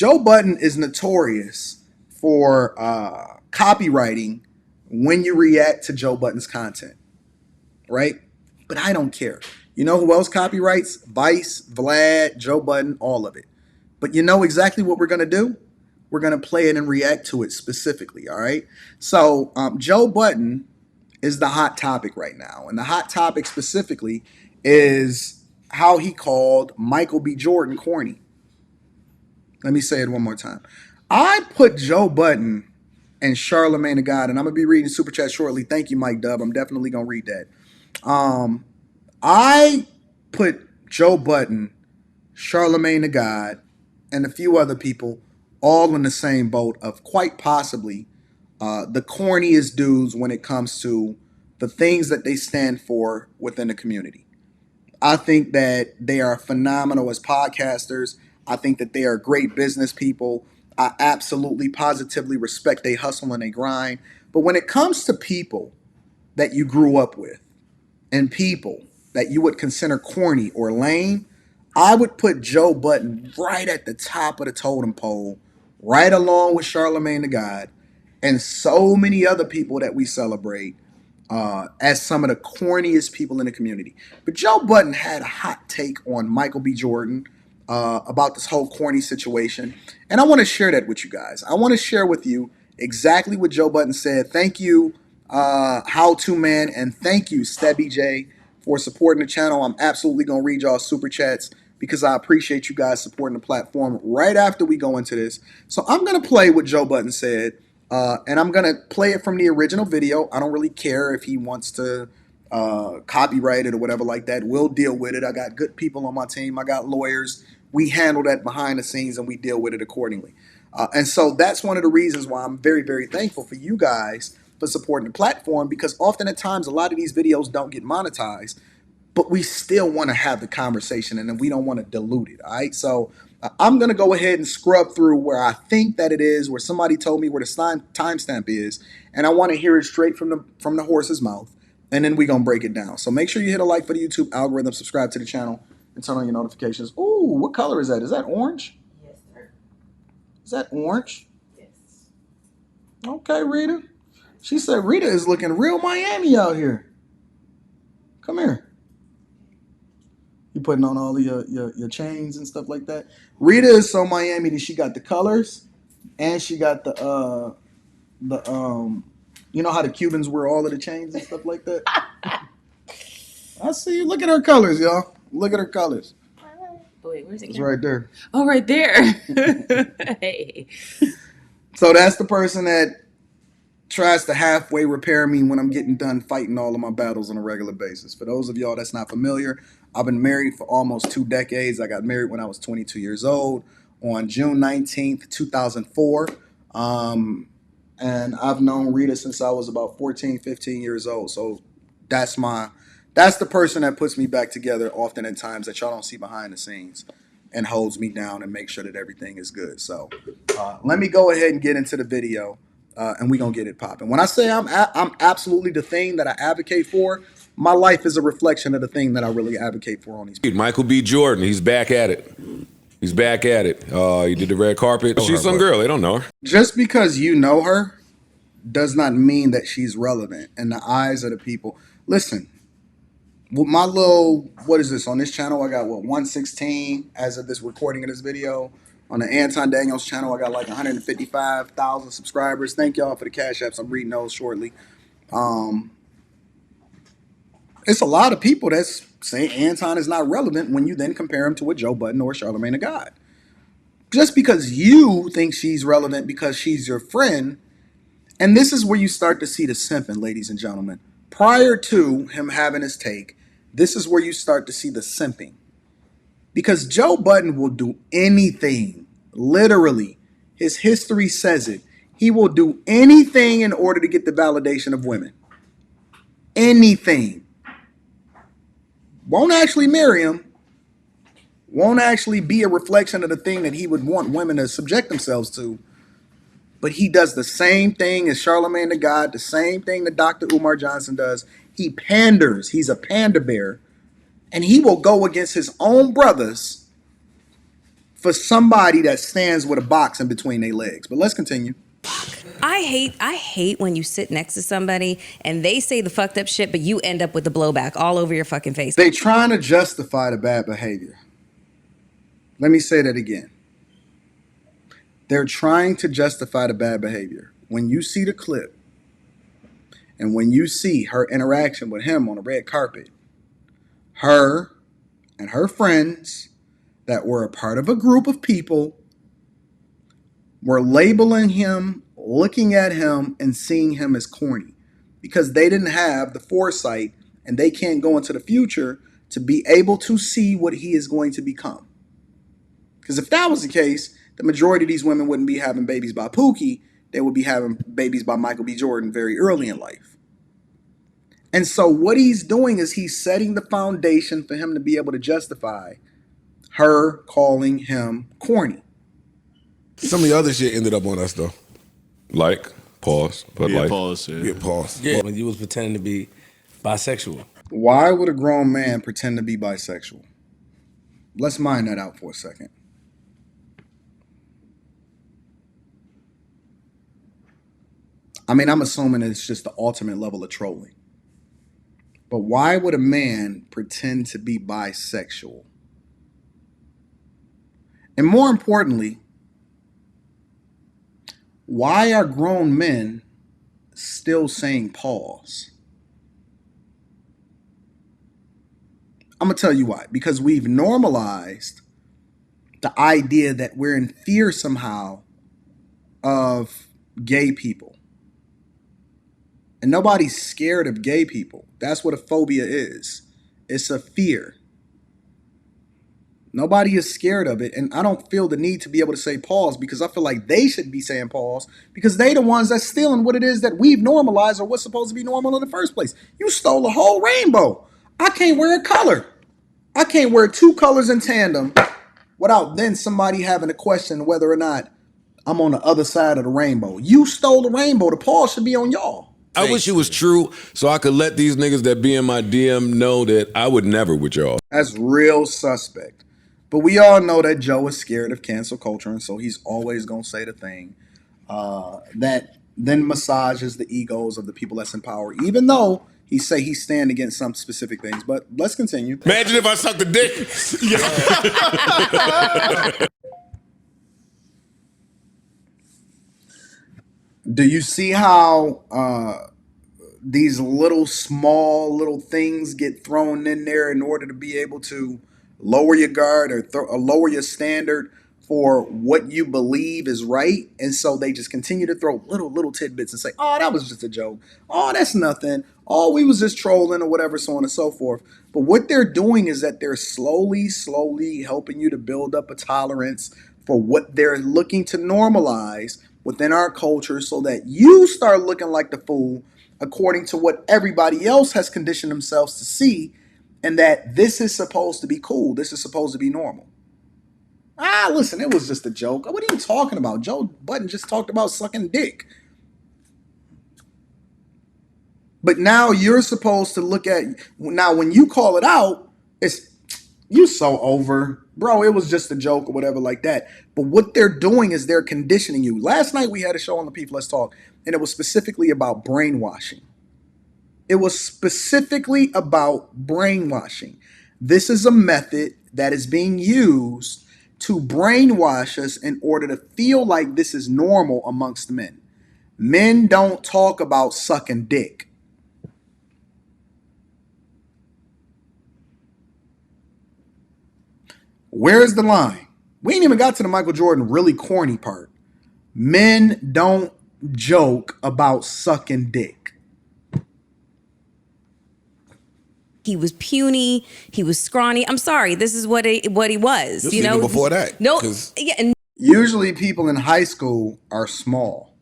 Joe Budden is notorious for copywriting when you react to Joe Budden's content, right? But I don't care. You know who else copyrights? Vice, Vlad, Joe Budden, all of it. But you know exactly what we're going to do? We're going to play it and react to it specifically, all right? So Joe Budden is the hot topic right now. And the hot topic specifically is how he called Michael B. Jordan corny. Let me say it one more time. I put Joe Budden and Charlamagne the God, and I'm going to be reading Super Chat shortly. Thank you, Mike Dub. I'm definitely going to read that. I put Joe Budden, Charlamagne the God, and a few other people all in the same boat of quite possibly the corniest dudes when it comes to the things that they stand for within the community. I think that they are phenomenal as podcasters. I think that they are great business people. I absolutely, positively respect their hustle and their grind. But when it comes to people that you grew up with and people that you would consider corny or lame, I would put Joe Budden right at the top of the totem pole, right along with Charlamagne the God and so many other people that we celebrate as some of the corniest people in the community. But Joe Budden had a hot take on Michael B. Jordan about this whole corny situation. And I want to share that with you guys. I want to share with you exactly what Joe Budden said. Thank you, How To Man, and thank you, Stebby J, for supporting the channel. I'm absolutely going to read y'all super chats because I appreciate you guys supporting the platform right after we go into this. So I'm going to play what Joe Budden said. And I'm going to play it from the original video. I don't really care if he wants to copyright it or whatever like that. We'll deal with it. I got good people on my team. I got lawyers. We handle that behind the scenes and we deal with it accordingly. And so that's one of the reasons why I'm very, very thankful for you guys for supporting the platform, because often at times a lot of these videos don't get monetized, but we still want to have the conversation and then we don't want to dilute it. All right. So I'm going to go ahead and scrub through where I think that it is, where somebody told me where the timestamp is, and I want to hear it straight from the horse's mouth, and then we're going to break it down. So make sure you hit a like for the YouTube algorithm, subscribe to the channel, and turn on your notifications. Ooh, what color is that? Is that orange? Yes, sir. Is that orange? Yes. Okay, Rita. She said Rita is looking real Miami out here. Come here. You putting on all of your chains and stuff like that. Rita is so Miami that she got the colors and she got the you know how the Cubans wear all of the chains and stuff like that? I see you. Look at her colors, y'all. Look at her colors. Wait, where's it? It's right there. Oh, right there. Hey. So that's the person that tries to halfway repair me when I'm getting done fighting all of my battles on a regular basis. For those of y'all that's not familiar, I've been married for almost 2 decades. I got married when I was 22 years old on June 19th, 2004. And I've known Rita since I was about 14, 15 years old. So that's the person that puts me back together often at times that y'all don't see behind the scenes and holds me down and makes sure that everything is good. So let me go ahead and get into the video. And we're going to get it popping. When I say I'm absolutely the thing that I advocate for, my life is a reflection of the thing that I really advocate for on these people. Michael B. Jordan, he's back at it. He's back at it. He did the red carpet. She's some girl. They don't know her. Just because you know her does not mean that she's relevant in the eyes of the people. Listen, with my little, what is this? On this channel, I got, 116 as of this recording of this video. On the Anton Daniels channel, I got like 155,000 subscribers. Thank y'all for the cash apps. I'm reading those shortly. It's a lot of people that's saying Anton is not relevant when you then compare him to a Joe Budden or Charlamagne the God. Just because you think she's relevant because she's your friend, and this is where you start to see the simping, ladies and gentlemen. Prior to him having his take, this is where you start to see the simping. Because Joe Budden will do anything, literally. His history says it. He will do anything in order to get the validation of women. Anything. Won't actually marry him. Won't actually be a reflection of the thing that he would want women to subject themselves to. But he does the same thing as Charlamagne the God, the same thing that Dr. Umar Johnson does. He panders. He's a pander bear. And he will go against his own brothers for somebody that stands with a box in between their legs. But let's continue. I hate when you sit next to somebody and they say the fucked up shit, but you end up with the blowback all over your fucking face. They trying to justify the bad behavior. Let me say that again. They're trying to justify the bad behavior. When you see the clip and when you see her interaction with him on the red carpet, her and her friends that were a part of a group of people were labeling him, looking at him, and seeing him as corny because they didn't have the foresight and they can't go into the future to be able to see what he is going to become. Because if that was the case, the majority of these women wouldn't be having babies by Pookie. They would be having babies by Michael B. Jordan very early in life. And so what he's doing is he's setting the foundation for him to be able to justify her calling him corny. Some of the other shit ended up on us though. Like, pause, but like. Pause. Yeah, pause. Yeah, when you was pretending to be bisexual. Why would a grown man pretend to be bisexual? Let's mine that out for a second. I mean, I'm assuming it's just the ultimate level of trolling. But why would a man pretend to be bisexual? And more importantly, why are grown men still saying pause? I'm going to tell you why. Because we've normalized the idea that we're in fear somehow of gay people. And nobody's scared of gay people. That's what a phobia is. It's a fear. Nobody is scared of it. And I don't feel the need to be able to say pause because I feel like they should be saying pause because they the ones that's stealing what it is that we've normalized or what's supposed to be normal in the first place. You stole a whole rainbow. I can't wear a color. I can't wear two colors in tandem without then somebody having to question whether or not I'm on the other side of the rainbow. You stole the rainbow. The pause should be on y'all. I wish it was true so I could let these niggas that be in my DM know that I would never with y'all. That's real suspect. But we all know that Joe is scared of cancel culture, and so he's always going to say the thing that then massages the egos of the people that's in power, even though he say he stand against some specific things. But let's continue. Imagine if I sucked a dick. Do you see how these small little things get thrown in there in order to be able to lower your guard or lower your standard for what you believe is right? And so they just continue to throw little tidbits and say, oh, that was just a joke. Oh, that's nothing. Oh, we was just trolling or whatever, so on and so forth. But what they're doing is that they're slowly helping you to build up a tolerance for what they're looking to normalize within our culture so that you start looking like the fool according to what everybody else has conditioned themselves to see, and that this is supposed to be cool. This is supposed to be normal. Listen, it was just a joke. What are you talking about? Joe Budden just talked about sucking dick. But now you're supposed to look at, now when you call it out, it's, you so over. Bro, it was just a joke or whatever like that. But what they're doing is they're conditioning you. Last night we had a show on the People Let's Talk, and it was specifically about brainwashing. It was specifically about brainwashing. This is a method that is being used to brainwash us in order to feel like this is normal amongst men. Men don't talk about sucking dick. Where's the line? We ain't even got to the Michael Jordan really corny part. Men don't joke about sucking dick. He was puny. He was scrawny. I'm sorry. This is what he was. This even before that. No. Yeah. And usually people in high school are small.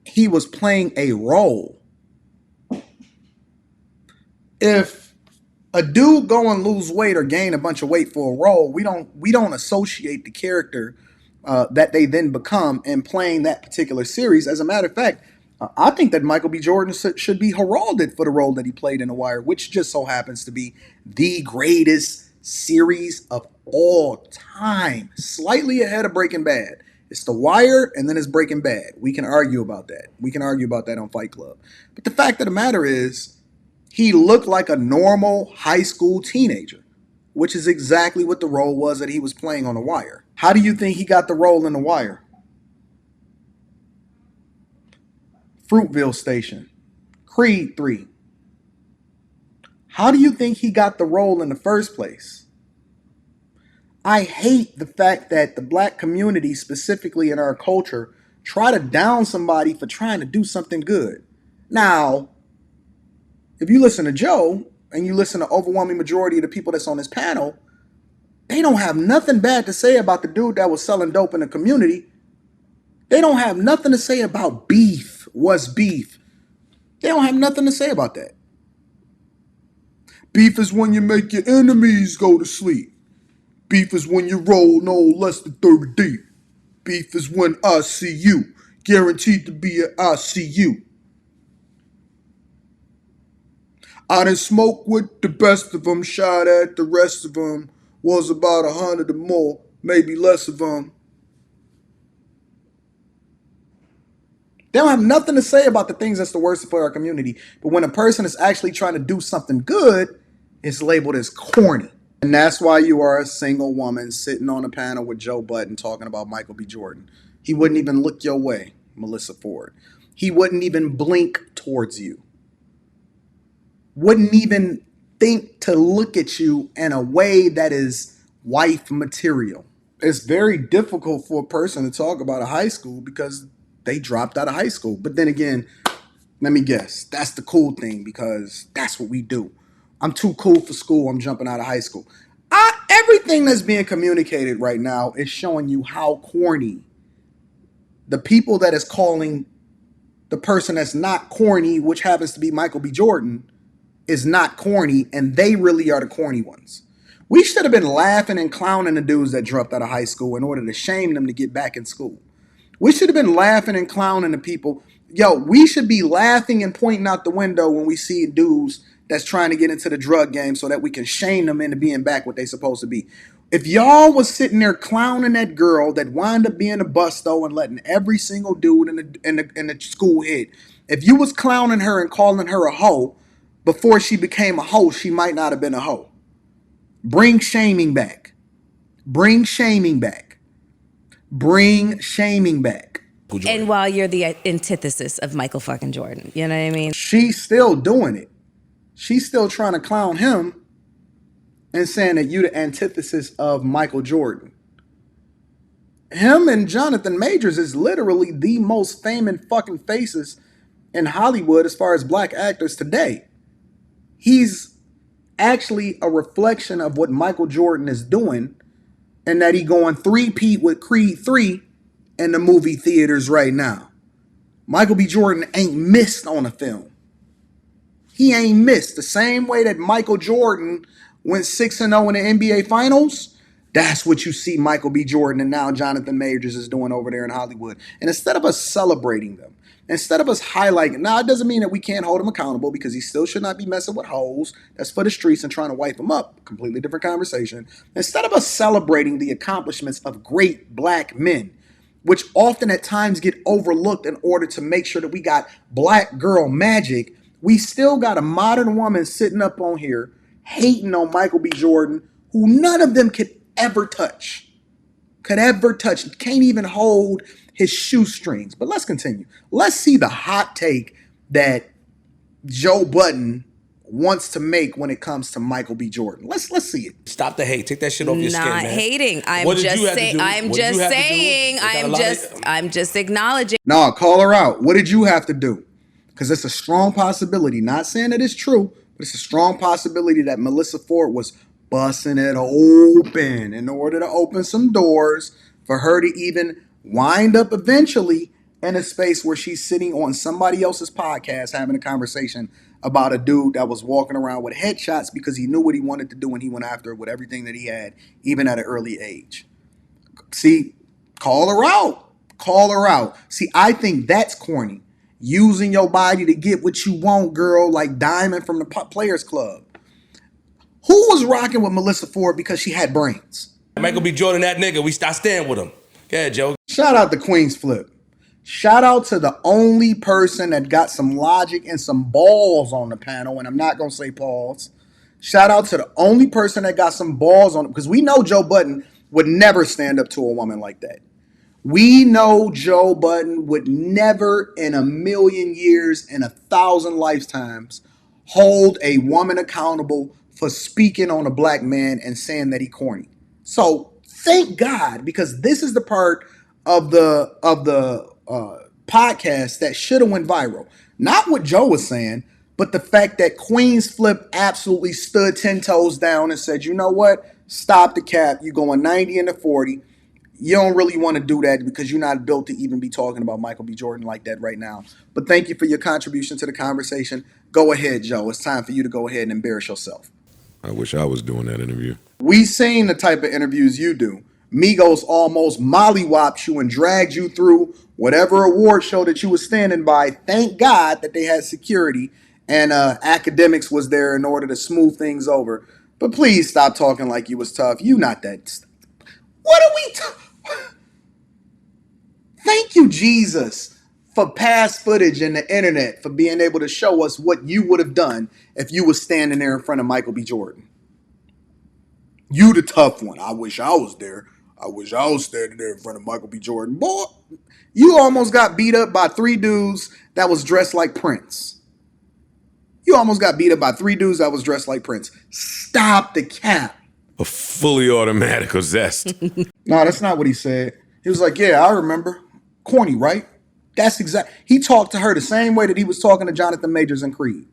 He was playing a role. If a dude go and lose weight or gain a bunch of weight for a role, we don't associate the character that they then become in playing that particular series. As a matter of fact, I think that Michael B. Jordan should be heralded for the role that he played in The Wire, which just so happens to be the greatest series of all time, slightly ahead of Breaking Bad. It's The Wire, and then it's Breaking Bad. We can argue about that. We can argue about that on Fight Club. But the fact of the matter is, he looked like a normal high school teenager, which is exactly what the role was that he was playing on The Wire. How do you think he got the role in The Wire? Fruitville Station. Creed 3. How do you think he got the role in the first place? I hate the fact that the black community, specifically in our culture, try to down somebody for trying to do something good. Now, if you listen to Joe and you listen to overwhelming majority of the people that's on this panel, they don't have nothing bad to say about the dude that was selling dope in the community. They don't have nothing to say about beef. What's beef? They don't have nothing to say about that. Beef is when you make your enemies go to sleep. Beef is when you roll no less than 30 deep. Beef is when I see you, guaranteed to be an ICU. I done smoked with the best of them, shot at the rest of them. Was about 100 or more, maybe less of them. They don't have nothing to say about the things that's the worst for our community. But when a person is actually trying to do something good, it's labeled as corny. And that's why you are a single woman sitting on a panel with Joe Budden talking about Michael B. Jordan. He wouldn't even look your way, Melissa Ford. He wouldn't even blink towards you. Wouldn't even think to look at you in a way that is wife material. It's very difficult for a person to talk about a high school because they dropped out of high school. But then again, let me guess, that's the cool thing because that's what we do. I'm too cool for school. I'm jumping out of high school. Everything that's being communicated right now is showing you how corny the people that is calling the person that's not corny, which happens to be Michael B. Jordan, is not corny, and they really are the corny ones. We should have been laughing and clowning the dudes that dropped out of high school in order to shame them to get back in school. We should have been laughing and clowning the people. Yo, we should be laughing and pointing out the window when we see dudes that's trying to get into the drug game so that we can shame them into being back what they supposed to be. If y'all was sitting there clowning that girl that wound up being a busto and letting every single dude in the school hit, if you was clowning her and calling her a hoe before she became a hoe, she might not have been a hoe. Bring shaming back. Bring shaming back. Bring shaming back. And while you're the antithesis of Michael fucking Jordan, you know what I mean? She's still doing it. She's still trying to clown him and saying that you the antithesis of Michael Jordan. Him and Jonathan Majors is literally the most famous fucking faces in Hollywood as far as black actors today. He's actually a reflection of what Michael Jordan is doing, and that he going 3-peat with Creed 3 in the movie theaters right now. Michael B. Jordan ain't missed on a film. He ain't missed. The same way that Michael Jordan went 6-0 in the NBA Finals, that's what you see Michael B. Jordan and now Jonathan Majors is doing over there in Hollywood. And instead of us celebrating them, instead of us highlighting, now it doesn't mean that we can't hold him accountable because he still should not be messing with hoes. That's for the streets and trying to wipe them up. Completely different conversation. Instead of us celebrating the accomplishments of great black men, which often at times get overlooked in order to make sure that we got black girl magic, we still got a modern woman sitting up on here hating on Michael B. Jordan, who none of them could ever touch. Can't even hold his shoestrings. But let's continue. Let's see the hot take that Joe Budden wants to make when it comes to Michael B. Jordan. Let's see it. Stop the hate. Take that shit off your skin, man. Not hating. What did you have to do? I'm just acknowledging. No, call her out. What did you have to do? Because it's a strong possibility. Not saying that it's true, but it's a strong possibility that Melissa Ford was busting it open in order to open some doors for her to even wind up eventually in a space where she's sitting on somebody else's podcast having a conversation about a dude that was walking around with headshots because he knew what he wanted to do and he went after it with everything that he had, even at an early age. See, call her out. Call her out. See, I think that's corny. Using your body to get what you want, girl, like Diamond from the Players Club. Who was rocking with Melissa Ford because she had brains? Michael B. Jordan, that nigga, I stand with him. Go ahead, Joe. Shout out to Queen's Flip. Shout out to the only person that got some logic and some balls on the panel, and I'm not going to say pause. Shout out to the only person that got some balls on it, because we know Joe Budden would never stand up to a woman like that. We know Joe Budden would never in a million years, in 1,000 lifetimes, hold a woman accountable for speaking on a black man and saying that he corny. So thank God, because this is the part of the podcast that should have went viral. Not what Joe was saying, but the fact that Queen's Flip absolutely stood 10 toes down and said, you know what? Stop the cap. You're going 90 into 40. You don't really want to do that because you're not built to even be talking about Michael B. Jordan like that right now. But thank you for your contribution to the conversation. Go ahead, Joe. It's time for you to go ahead and embarrass yourself. I wish I was doing that interview. We seen the type of interviews you do. Migos almost mollywopped you and dragged you through whatever award show that you were standing by. Thank God that they had security and academics was there in order to smooth things over. But please stop talking like you was tough. You not that. What are we talking? Thank you, Jesus, for past footage and the internet, for being able to show us what you would have done if you was standing there in front of Michael B. Jordan. You the tough one. I wish I was there. I wish I was standing there in front of Michael B. Jordan. Boy, you almost got beat up by 3 dudes that was dressed like Prince. You almost got beat up by 3 dudes that was dressed like Prince. Stop the cap. A fully automatic zest. No, that's not what he said. He was like, yeah, I remember. Corny, right? That's exact. He talked to her the same way that he was talking to Jonathan Majors and Creed.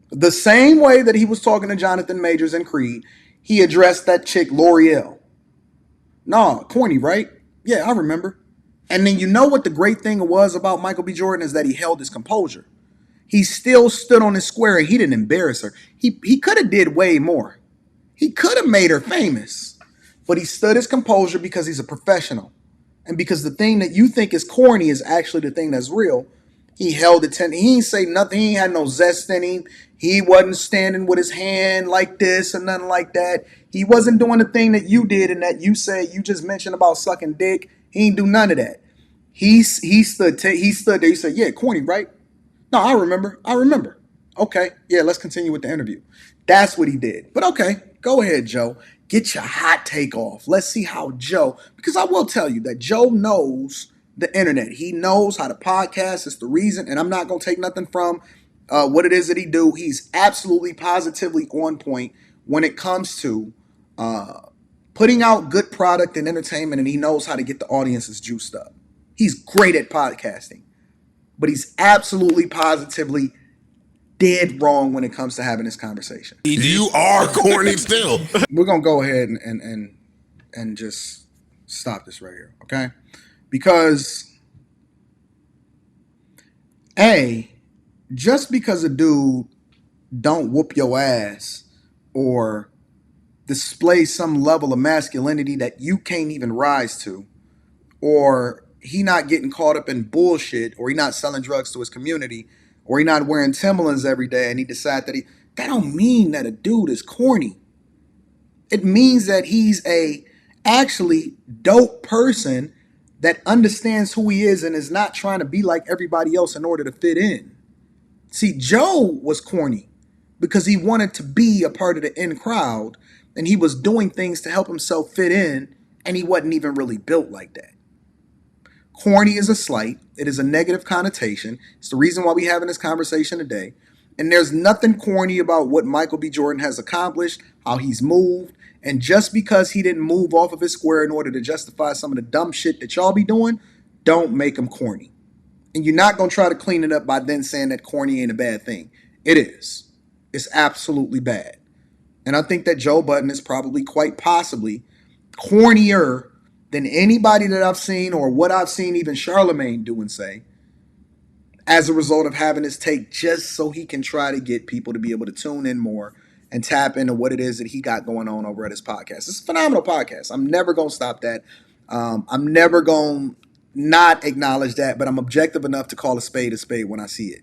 The same way that he was talking to Jonathan Majors and Creed, he addressed that chick, L'Oreal. No, corny, right? Yeah, I remember. And then you know what the great thing was about Michael B. Jordan is that he held his composure. He still stood on his square and he didn't embarrass her. He could have did way more. He could have made her famous. But he stood his composure because he's a professional. And because the thing that you think is corny is actually the thing that's real. He held it. He ain't say nothing. He ain't had no zest in him. He wasn't standing with his hand like this or nothing like that. He wasn't doing the thing that you did and that you said you just mentioned about sucking dick. He ain't do none of that. He stood there. He said, yeah, corny, right? No, I remember. Okay, yeah, let's continue with the interview. That's what he did. But okay, go ahead, Joe. Get your hot take off. Let's see how Joe, because I will tell you that Joe knows the internet. He knows how to podcast. It's the reason, and I'm not going to take nothing from what it is that he do. He's absolutely positively on point when it comes to putting out good product and entertainment, and he knows how to get the audiences juiced up. He's great at podcasting, but he's absolutely positively dead wrong when it comes to having this conversation. You are corny still. We're going to go ahead and just stop this right here, okay? Because, just because a dude don't whoop your ass or display some level of masculinity that you can't even rise to, or he not getting caught up in bullshit, or he not selling drugs to his community, or he not wearing Timberlands every day and he decide that that don't mean that a dude is corny. It means that he's a actually dope person that understands who he is and is not trying to be like everybody else in order to fit in. See, Joe was corny because he wanted to be a part of the in crowd and he was doing things to help himself fit in, and he wasn't even really built like that. Corny is a slight. It is a negative connotation. It's the reason why we're having this conversation today. And there's nothing corny about what Michael B. Jordan has accomplished, how he's moved. And just because he didn't move off of his square in order to justify some of the dumb shit that y'all be doing, don't make him corny. And you're not going to try to clean it up by then saying that corny ain't a bad thing. It is. It's absolutely bad. And I think that Joe Budden is probably quite possibly cornier than anybody that I've seen or what I've seen even Charlamagne do and say as a result of having his take just so he can try to get people to be able to tune in more and tap into what it is that he got going on over at his podcast. It's a phenomenal podcast. I'm never going to stop that. I'm never going to not acknowledge that, but I'm objective enough to call a spade when I see it.